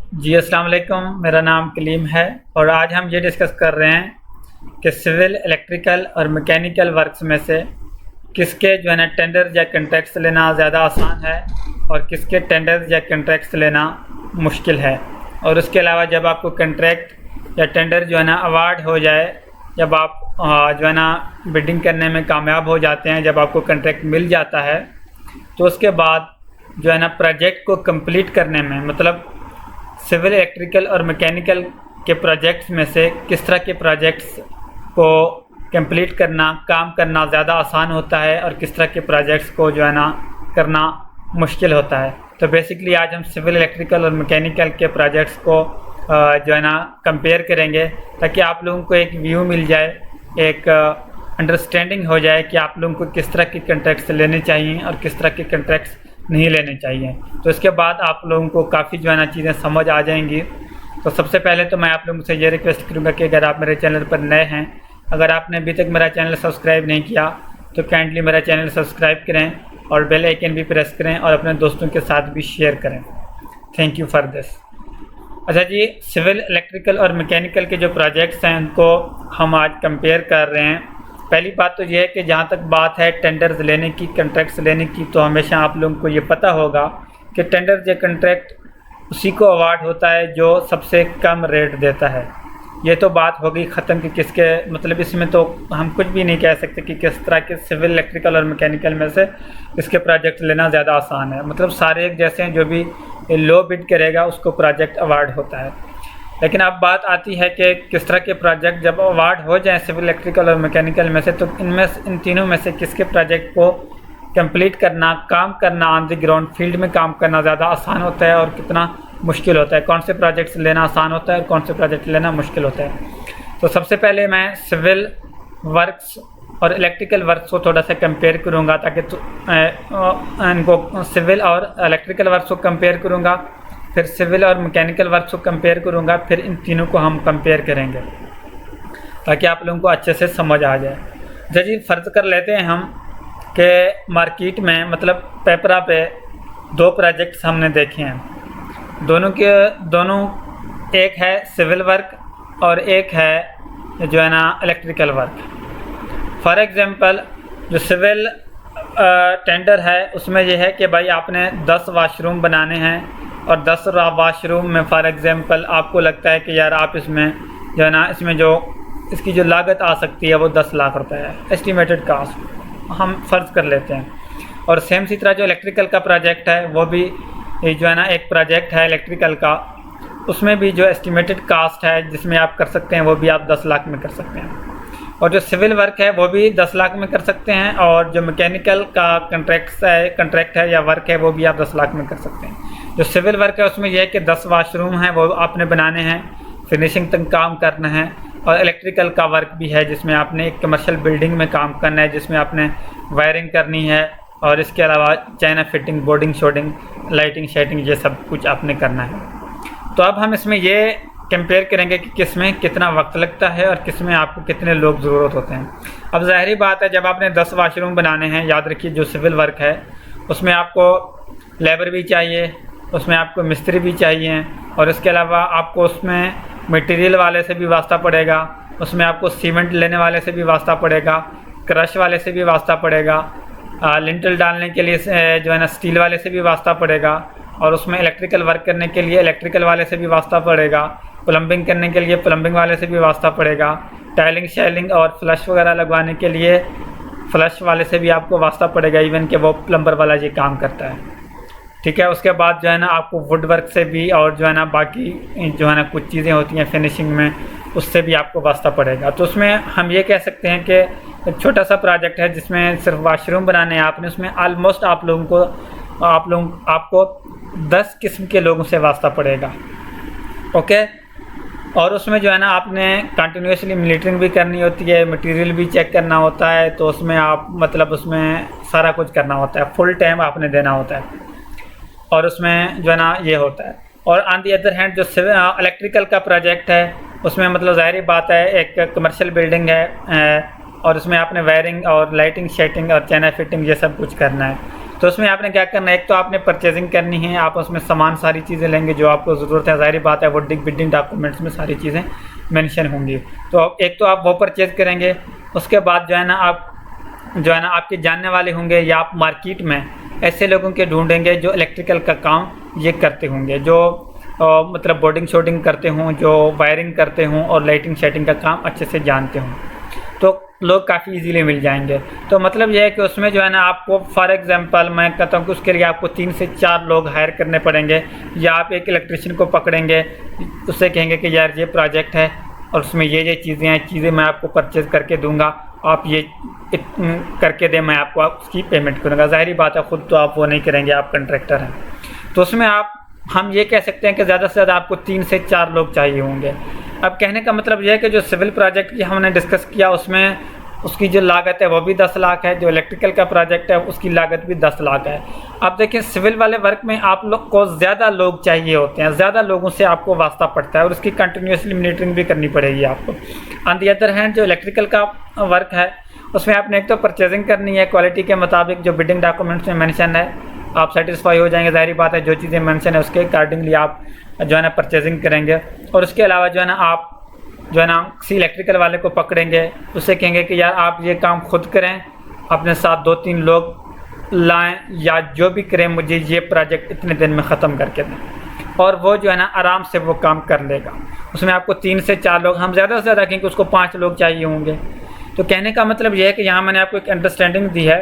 जी अस्सलाम वालेकुम, मेरा नाम कलीम है और आज हम ये डिस्कस कर रहे हैं कि सिविल, इलेक्ट्रिकल और मैकेनिकल वर्क्स में से किसके जो है ना टेंडर्स या कॉन्ट्रैक्ट्स लेना ज़्यादा आसान है और किसके टेंडर्स या कॉन्ट्रैक्ट्स लेना मुश्किल है। और उसके अलावा जब आपको कॉन्ट्रैक्ट या टेंडर जो है ना अवार्ड हो जाए, जब आप जो है ना बिडिंग करने में कामयाब हो जाते हैं, जब आपको कॉन्ट्रैक्ट मिल जाता है, तो उसके बाद जो है ना प्रोजेक्ट को कंप्लीट करने में, मतलब सिविल, इलेक्ट्रिकल और मैकेनिकल के प्रोजेक्ट्स में से किस तरह के प्रोजेक्ट्स को कंप्लीट करना, काम करना ज़्यादा आसान होता है और किस तरह के प्रोजेक्ट्स को जो है ना करना मुश्किल होता है। तो बेसिकली आज हम सिविल, इलेक्ट्रिकल और मैकेनिकल के प्रोजेक्ट्स को जो है ना कंपेयर करेंगे, ताकि आप लोगों को एक व्यू मिल जाए, एक अंडरस्टैंडिंग हो जाए कि आप लोगों को किस तरह के कॉन्ट्रैक्ट्स लेने चाहिए और किस तरह के कॉन्ट्रैक्ट्स नहीं लेने चाहिए। तो इसके बाद आप लोगों को काफ़ी जो है ना चीज़ें समझ आ जाएंगी। तो सबसे पहले तो मैं आप लोगों से ये रिक्वेस्ट करूँगा कि अगर आप मेरे चैनल पर नए हैं, अगर आपने अभी तक मेरा चैनल सब्सक्राइब नहीं किया, तो काइंडली मेरा चैनल सब्सक्राइब करें और बेल आइकन भी प्रेस करें और अपने दोस्तों के साथ भी शेयर करें। Thank you for this. अच्छा जी, सिविल, इलेक्ट्रिकल और मैकेनिकल के जो प्रोजेक्ट्स हैं उनको हम आज कंपेयर कर रहे हैं। पहली बात तो ये है कि जहाँ तक बात है टेंडर्स लेने की, कॉन्ट्रैक्ट्स लेने की, तो हमेशा आप लोगों को ये पता होगा कि टेंडर्स या कॉन्ट्रैक्ट उसी को अवार्ड होता है जो सबसे कम रेट देता है। ये तो बात हो गई ख़त्म कि किसके, मतलब इसमें तो हम कुछ भी नहीं कह सकते कि किस तरह के सिविल, इलेक्ट्रिकल और मैकेनिकल में से इसके प्रोजेक्ट लेना ज़्यादा आसान है। मतलब सारे एक जैसे हैं, जो भी लो बिड करेगा उसको प्रोजेक्ट अवार्ड होता है। लेकिन अब बात आती है कि किस तरह के प्रोजेक्ट जब अवार्ड हो जाए सिविल, इलेक्ट्रिकल और मैकेनिकल में से, तो इन तीनों में से किसके प्रोजेक्ट को कंप्लीट करना, काम करना, ऑन द ग्राउंड फील्ड में काम करना ज़्यादा आसान होता है और कितना मुश्किल होता है, कौन से प्रोजेक्ट्स लेना आसान होता है और कौन से प्रोजेक्ट लेना मुश्किल होता है। तो सबसे पहले मैं सिविल वर्क्स और इलेक्ट्रिकल वर्क्स को थोड़ा सा कंपेयर करूँगा, ताकि इनको सिविल और इलेक्ट्रिकल वर्क्स को कंपेयर करूँगा, फिर सिविल और मैकेनिकल वर्क्स को कंपेयर करूँगा, फिर इन तीनों को हम कंपेयर करेंगे ताकि आप लोगों को अच्छे से समझ आ जाए। जैसे फ़र्ज़ कर लेते हैं हम कि मार्केट में, मतलब पेपरा पे दो प्रोजेक्ट्स हमने देखे हैं, दोनों एक है सिविल वर्क और एक है जो है ना इलेक्ट्रिकल वर्क। फॉर एग्ज़ाम्पल जो सिविल टेंडर है उसमें यह है कि भाई आपने 10 वाशरूम बनाने हैं और 10 वाशरूम में फॉर एग्ज़ाम्पल आपको लगता है कि यार आप इसमें जो है ना, इसमें जो इसकी जो लागत आ सकती है वो 10 लाख रुपए है, एस्टिमेटेड कास्ट हम फ़र्ज़ कर लेते हैं। और सेम इसी तरह जो इलेक्ट्रिकल का प्रोजेक्ट है वो भी जो है ना एक प्रोजेक्ट है इलेक्ट्रिकल का, उसमें भी जो एस्टिमेटेड कास्ट है जिसमें आप कर सकते हैं वो भी आप 10 लाख में कर सकते हैं। और जो सिविल वर्क है वो भी 10 लाख में कर सकते हैं, और जो मैकेनिकल का कॉन्ट्रैक्ट है या वर्क है वो भी आप 10 लाख में कर सकते हैं। जो सिविल वर्क है उसमें यह है कि 10 वाशरूम हैं वो आपने बनाने हैं, फिनिशिंग तक काम करना है। और इलेक्ट्रिकल का वर्क भी है जिसमें आपने एक कमर्शियल बिल्डिंग में काम करना है, जिसमें आपने वायरिंग करनी है और इसके अलावा चाइना फिटिंग, बोर्डिंग, शोडिंग, लाइटिंग, शेडिंग, ये सब कुछ आपने करना है। तो अब हम इसमें ये कंपेयर करेंगे कि किस में कितना वक्त लगता है और किस में आपको कितने लोग ज़रूरत होते हैं। अब ज़ाहिरी बात है, जब आपने 10 वाशरूम बनाने हैं, याद रखिए जो सिविल वर्क है उसमें आपको लेबर भी चाहिए, उसमें आपको मिस्त्री भी चाहिए, और इसके अलावा आपको उसमें मटेरियल वाले से भी वास्ता पड़ेगा, उसमें आपको सीमेंट लेने वाले से भी वास्ता पड़ेगा, क्रश वाले से भी वास्ता पड़ेगा, लिंटल डालने के लिए जो है ना स्टील वाले से भी वास्ता पड़ेगा, और उसमें इलेक्ट्रिकल वर्क करने के लिए इलेक्ट्रिकल वाले से भी वास्ता पड़ेगा, प्लम्बिंग करने के लिए प्लम्बिंग वाले से भी वास्ता पड़ेगा, टाइलिंग, शैलिंग और फ्लश वगैरह लगवाने के लिए फ्लश वाले से भी आपको वास्ता पड़ेगा, इवन कि वो प्लम्बर वाला ये काम करता है। ठीक है, उसके बाद जो है ना आपको वुड वर्क से भी, और जो है ना बाकी जो है ना कुछ चीज़ें होती हैं फिनिशिंग में, उससे भी आपको वास्ता पड़ेगा। तो उसमें हम ये कह सकते हैं कि एक छोटा सा प्रोजेक्ट है जिसमें सिर्फ वाशरूम बनाने हैं आपने, उसमें ऑलमोस्ट आपको 10 किस्म के लोगों से वास्ता पड़ेगा। ओके, और उसमें जो है ना आपने कंटिन्यूसली मॉनिटरिंग भी करनी होती है, मटेरियल भी चेक करना होता है, तो उसमें आप मतलब उसमें सारा कुछ करना होता है, फुल टाइम आपने देना होता है, और उसमें जो है ना ये होता है। और ऑन दी अदर हैंड जो इलेक्ट्रिकल का प्रोजेक्ट है उसमें मतलब ज़ाहिर बात है एक कमर्शियल बिल्डिंग है और उसमें आपने वायरिंग और लाइटिंग, शेटिंग और चाइना फिटिंग ये सब कुछ करना है। तो उसमें आपने क्या करना है, एक तो आपने परचेजिंग करनी है, आप उसमें सामान सारी चीज़ें लेंगे जो आपको ज़रूरत है, ज़ाहिर बात है वो बिल्डिंग डॉक्यूमेंट्स में सारी चीज़ें मेंशन होंगी। तो एक तो आप वो परचेज करेंगे। उसके बाद जो है ना आप जो है ना आपके जानने वाले होंगे या आप मार्केट में ऐसे लोगों के ढूंढेंगे जो इलेक्ट्रिकल का काम ये करते होंगे, जो मतलब बोर्डिंग शोडिंग करते हों, जो वायरिंग करते हों और लाइटिंग शेटिंग का काम अच्छे से जानते हों, तो लोग काफ़ी इजीली मिल जाएंगे। तो मतलब यह है कि उसमें जो है ना आपको फॉर एग्जांपल मैं कहता हूँ कि उसके लिए आपको 3 से 4 लोग हायर करने पड़ेंगे, या आप एक इलेक्ट्रिशियन को पकड़ेंगे, उससे कहेंगे कि यार ये प्रोजेक्ट है और उसमें ये चीज़ें मैं आपको परचेज़ करके दूंगा, आप ये करके दें, मैं आपको उसकी पेमेंट करूँगा। ज़ाहिर बात है ख़ुद तो आप वो नहीं करेंगे, आप कंट्रैक्टर हैं। तो उसमें हम ये कह सकते हैं कि ज़्यादा से ज़्यादा आपको 3 से 4 लोग चाहिए होंगे। अब कहने का मतलब यह है कि जो सिविल प्रोजेक्ट की हमने डिस्कस किया उसमें उसकी जो लागत है वो भी 10 लाख है, जो इलेक्ट्रिकल का प्रोजेक्ट है उसकी लागत भी 10 लाख है। अब देखिए सिविल वाले वर्क में आप लोग को ज़्यादा लोग चाहिए होते हैं, ज़्यादा लोगों से आपको वास्ता पड़ता है और उसकी कंटिन्यूसली मॉनिटरिंग भी करनी पड़ेगी आपको। ऑन दी अदर हैंड जो इलेक्ट्रिकल का वर्क है उसमें आपने एक तो परचेजिंग करनी है क्वालिटी के मुताबिक, जो बिल्डिंग डॉक्यूमेंट्स में मेंशन है आप सेटिस्फाई हो जाएंगे। ज़ाहिर बात है जो चीज़ें मेंशन है उसके अकॉर्डिंगली आप जो है ना परचेजिंग करेंगे। और उसके अलावा जो है ना आप जो है ना किसी इलेक्ट्रिकल वाले को पकड़ेंगे, उससे कहेंगे कि यार आप ये काम खुद करें, अपने साथ 2-3 लोग लाएं या जो भी करें, मुझे ये प्रोजेक्ट इतने दिन में ख़त्म करके दें, और वो जो है ना आराम से वो काम कर लेगा। उसमें आपको 3 से 4 लोग, हम ज़्यादा से ज़्यादा कहेंगे उसको 5 लोग चाहिए होंगे। तो कहने का मतलब ये है कि यहाँ मैंने आपको एक अंडरस्टैंडिंग दी है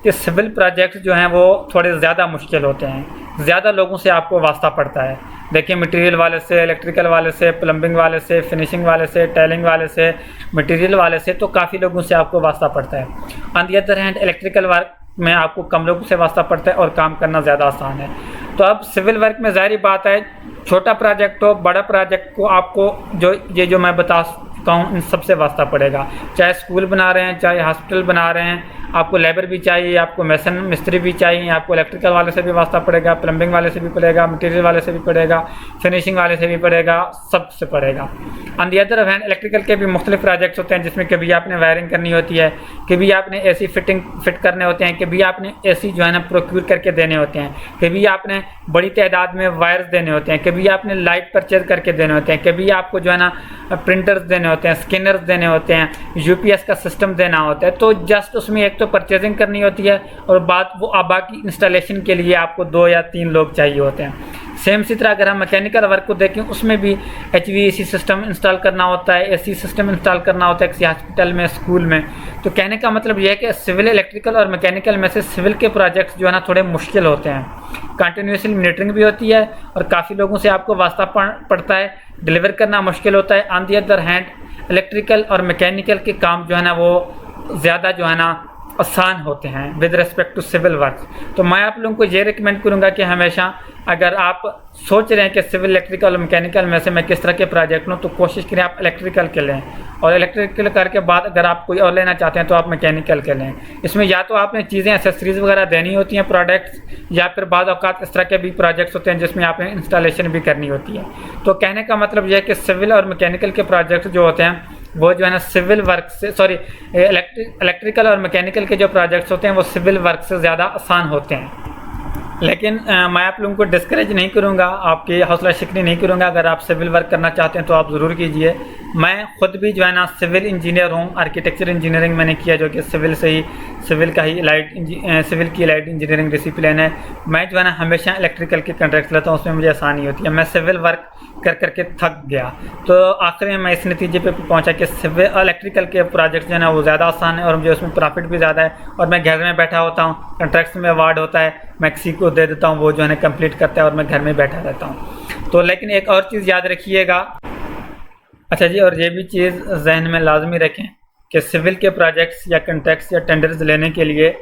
कि सिविल प्रोजेक्ट्स जो हैं वो थोड़े ज़्यादा मुश्किल होते हैं, ज़्यादा लोगों से आपको वास्ता पड़ता है। देखिए मटेरियल वाले से, इलेक्ट्रिकल वाले से, प्लम्बिंग वाले से, फिनिशिंग वाले से, टाइलिंग वाले से, मटेरियल वाले से, तो काफ़ी लोगों से आपको वास्ता पड़ता है। On the other hand electrical work में आपको कम लोगों से वास्ता पड़ता है और काम करना ज़्यादा आसान है। तो अब सिविल वर्क में ज़ाहिर बात है छोटा प्रोजेक्ट हो बड़ा प्रोजेक्ट को आपको जो मैं बता चुका हूँ इन सबसे वास्ता पड़ेगा। चाहे स्कूल बना रहे हैं, चाहे हॉस्पिटल बना रहे हैं, आपको लेबर भी चाहिए, आपको मेसन मिस्त्री भी चाहिए, आपको इलेक्ट्रिकल वाले से भी वास्ता पड़ेगा, प्लम्बिंग वाले से भी पड़ेगा, मटेरियल वाले से भी पड़ेगा, फिनिशिंग वाले से भी पड़ेगा, सबसे पड़ेगा। On the other hand electrical के भी मुख्तलिफ प्रोजेक्ट्स होते हैं जिसमें कभी आपने वायरिंग करनी होती है, कभी आपने एसी फिट करने होते हैं, कभी आपने एसी जो है ना प्रोक्यूर करके देने होते हैं, कभी आपने बड़ी तादाद में वायर्स देने होते हैं, कभी आपने लाइट परचेज करके देने होते हैं, कभी आपको जो है ना प्रिंटर्स देने होते हैं, स्कैनर्स देने होते हैं, यूपीएस का सिस्टम देना होता है। तो जस्ट उसमें एक तो परचेजिंग करनी होती है और बाकी इंस्टॉलेशन के लिए आपको 2 या 3 लोग चाहिए होते हैं। सेम इसी तरह अगर हम मैकेनिकल वर्क को देखें उसमें भी HVAC सिस्टम इंस्टॉल करना होता है, AC सिस्टम इंस्टॉल करना होता है किसी हॉस्पिटल में, स्कूल में। तो कहने का मतलब यह है कि सिविल, इलेक्ट्रिकल और मैकेनिकल में से सिविल के प्रोजेक्ट्स जो है ना थोड़े मुश्किल होते हैं, कंटिन्यूसली मॉनिटरिंग भी होती है और काफ़ी लोगों से आपको वास्ता पड़ता है, डिलीवर करना मुश्किल होता है। On the other hand electrical और मैकेनिकल के काम जो है ना वो ज़्यादा जो है ना आसान होते हैं with respect to civil work. तो मैं आप लोगों को ये रिकमेंड करूँगा कि हमेशा अगर आप सोच रहे हैं कि सिविल, इलेक्ट्रिकल और मैकेनिकल में से मैं किस तरह के प्रोजेक्ट लूँ, तो कोशिश करें आप इलेक्ट्रिकल के लें, और इलेक्ट्रिकल करके बाद अगर आप कोई और लेना चाहते हैं तो आप मैकेनिकल के लें। इसमें या तो आपने चीज़ें एक्सेसरीज वगैरह देनी होती हैं प्रोडक्ट्स, या फिर बाद औकात इस तरह के भी प्रोजेक्ट्स होते हैं जिसमें आपने इंस्टॉलेशन भी करनी होती है। तो कहने का मतलब यह है कि सिविल और मैकेनिकल के प्रोजेक्ट्स जो होते हैं वो जो है ना सिविल वर्क से, इलेक्ट्रिकल और मैकेनिकल के जो प्रोजेक्ट्स होते हैं वो सिविल वर्क से ज़्यादा आसान होते हैं। लेकिन मैं आप लोगों को डिस्करेज नहीं करूँगा, आपकी हौसला शिकनी नहीं करूँगा। अगर आप सिविल वर्क करना चाहते हैं तो आप ज़रूर कीजिए। मैं ख़ुद भी जो है ना सिविल इंजीनियर हूँ, आर्किटेक्चर इंजीनियरिंग मैंने किया, जो कि सिविल की लाइट इंजीनियरिंग डिसिप्लिन है। मैं जो है ना हमेशा इलेक्ट्रिकल के कॉन्ट्रैक्ट लेता हूँ, उसमें मुझे आसानी होती है। मैं सिविल वर्क कर करके थक गया, तो आखिर में मैं इस नतीजे पे पहुंचा कि सिविल इलेक्ट्रिकल के प्रोजेक्ट जो है ना वो ज़्यादा आसान है और मुझे उसमें प्रॉफिट भी ज़्यादा है, और मैं घर में बैठा होता हूँ, कॉन्ट्रैक्ट्स में अवार्ड होता है, मैं किसी को दे देता हूँ, वो जो है ना कंप्लीट करता है और मैं घर में बैठा रहता हूँ। तो लेकिन एक और चीज़ याद रखिएगा, अच्छा जी, और ये भी चीज़ जहन में लाजमी रखें कि सिविल के प्रोजेक्ट्स या कॉन्ट्रैक्ट्स या टेंडर्स लेने के लिए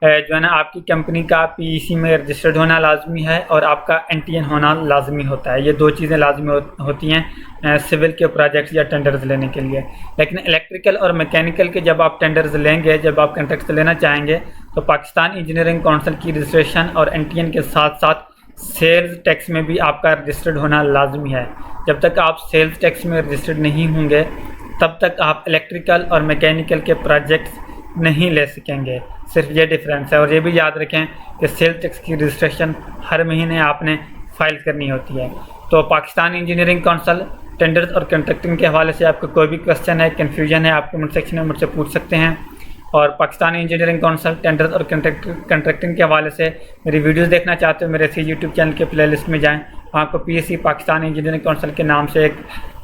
जो है ना आपकी कंपनी का PEC में रजिस्टर्ड होना लाजमी है और आपका NTN होना लाजमी होता है। ये 2 चीज़ें लाजमी होती हैं सिविल के प्रोजेक्ट्स या टेंडर्स लेने के लिए। लेकिन इलेक्ट्रिकल और मैकेनिकल के जब आप टेंडर्स लेंगे, जब आप कॉन्ट्रैक्ट्स लेना चाहेंगे, तो पाकिस्तान इंजीनियरिंग काउंसिल की रजिस्ट्रेशन और NTN के साथ साथ सेल्स टैक्स में भी आपका रजिस्टर्ड होना लाजमी है। जब तक आप सेल्स टैक्स में रजिस्टर्ड नहीं होंगे तब तक आप इलेक्ट्रिकल और मैकेनिकल के प्रोजेक्ट्स नहीं ले सकेंगे। सिर्फ ये डिफरेंस है। और ये भी याद रखें कि सेल्स टैक्स की रजिस्ट्रेशन हर महीने आपने फाइल करनी होती है। तो पाकिस्तान इंजीनियरिंग काउंसिल टेंडर्स और कंट्रैक्टिंग के हवाले से आपको कोई भी क्वेश्चन है, कन्फ्यूजन है, आप कमेंट सेक्शन में मुझसे पूछ सकते हैं। और पाकिस्तान इंजीनियरिंग काउंसिल टेंडर्स और कंट्रैक्टिंग के हवाले से मेरी वीडियोस देखना चाहते हो, मेरे इसी यूट्यूब चैनल के प्लेलिस्ट में जाएं, वहाँ आपको PSC पाकिस्तान इंजीनियरिंग काउंसिल के नाम से एक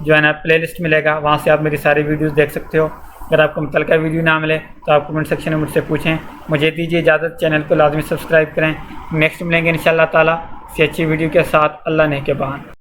जो है ना प्लेलिस्ट मिलेगा, वहाँ से आप मेरी सारी वीडियोस देख सकते हो। अगर आपको मुतलका वीडियो ना मिले तो आप कमेंट सेक्शन में मुझसे पूछें। मुझे दीजिए इजाज़त, चैनल को लाजमी सब्सक्राइब करें। नेक्स्ट मिलेंगे इंशाअल्लाह ताला किसी अच्छी वीडियो के साथ। अल्लाह ने के बाद।